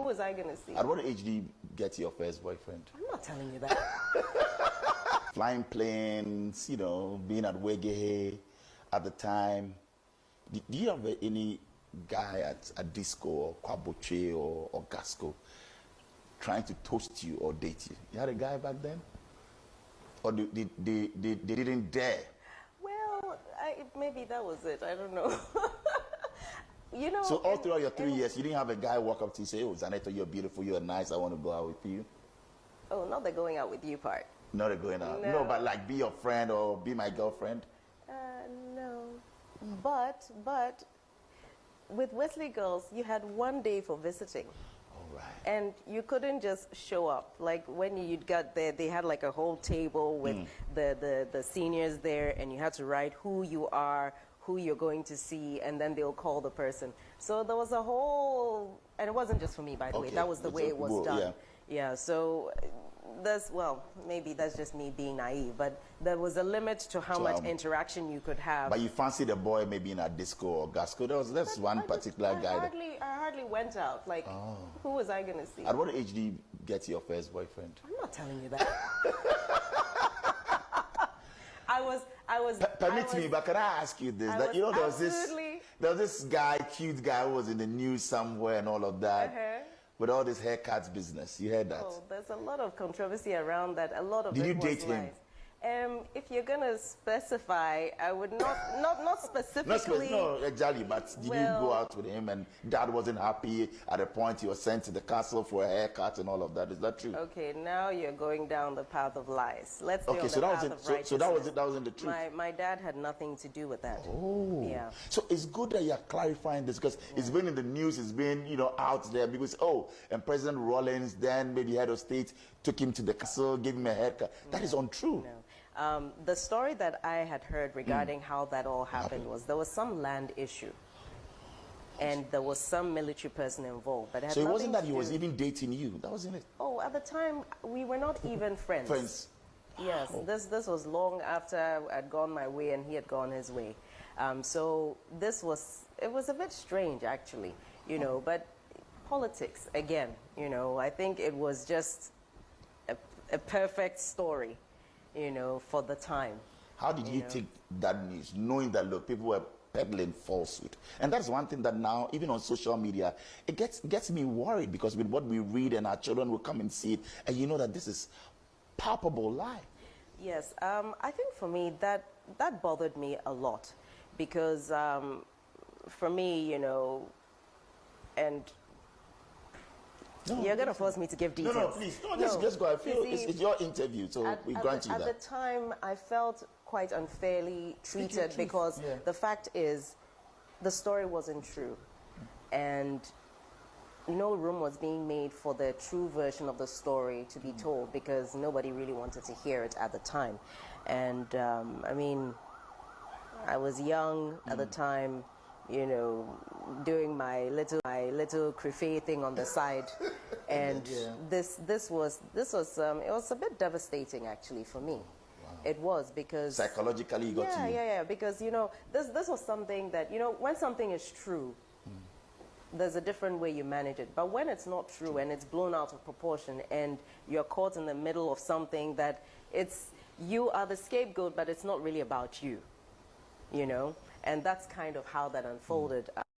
Who was I going to see? At what age do you get your first boyfriend? I'm not telling you that. Flying planes, you know, being at Wege at the time. Do you have any guy at a disco or Kwaboche or Gasco trying to toast you or date you? You had a guy back then? Or they didn't dare? Well, maybe that was it. I don't know. You know. So all throughout your 3 years, you didn't have a guy walk up to you and say, "Oh, Zanetor, you're beautiful, you're nice, I want to go out with you"? Oh, not the going out with you part. Not the going out. No. No, but like be your friend or be my girlfriend. No. But with Wesley Girls, you had 1 day for visiting. All right. And you couldn't just show up. Like when you got there, they had like a whole table with the seniors there, and you had to write who you are, who you're going to see, and then they'll call the person. So there was a whole, and it wasn't just for me, by the way. That was the way it was done. Yeah, so well, maybe that's just me being naive, but there was a limit to how much interaction you could have. But you fancied a boy maybe in a disco or Gasco. That's one particular guy. I hardly went out. Like, who was I going to see? At what age do you get your first boyfriend? I'm not telling you that. Permit me, but can I ask you this? That, you know, there was this guy, cute guy who was in the news somewhere and all of that. With all this haircuts business. You heard that? Oh, there's a lot of controversy around that. A lot of Did you date him? If you're gonna specify, I would not specifically. No, exactly. But did you go out with him and Dad wasn't happy at a point? You were sent to the castle for a haircut and all of that. Is that true? Okay, now you're going down the path of lies. Let's stay on the path of righteousness. So that was it. That wasn't the truth. My dad had nothing to do with that. Oh, yeah. So it's good that you're clarifying this because it's been in the news. It's been out there because and President Rawlings, then maybe head of state, took him to the castle, gave him a haircut. That is untrue. No. The story that I had heard regarding how that all happened was there was some land issue, and there was some military person involved. But so it wasn't that he was even dating you. That wasn't it. Oh, at the time we were not even friends. Friends. Yes, this was long after I'd gone my way and he had gone his way. So it was a bit strange actually, but politics again, I think it was just a perfect story, for the time. How did you take that news, knowing that, look, people were peddling falsehood? And that's one thing that now, even on social media, it gets me worried because with what we read and our children will come and see it, and you know that this is palpable lie. Yes, I think for me that bothered me a lot because for me, and you're going to force me to give details. No, please. No, just go. I feel it's your interview, so we grant you that. At the time, I felt quite unfairly treated because the fact is the story wasn't true. And no room was being made for the true version of the story to be told because nobody really wanted to hear it at the time. And, I mean, I was young at the time, doing my little crochet thing on the side, and this was it was a bit devastating actually for me. Wow. It was because psychologically it got to you. Yeah, because this was something that when something is true, there's a different way you manage it. But when it's not true and it's blown out of proportion and you're caught in the middle of something that you are the scapegoat, but it's not really about you, and that's kind of how that unfolded.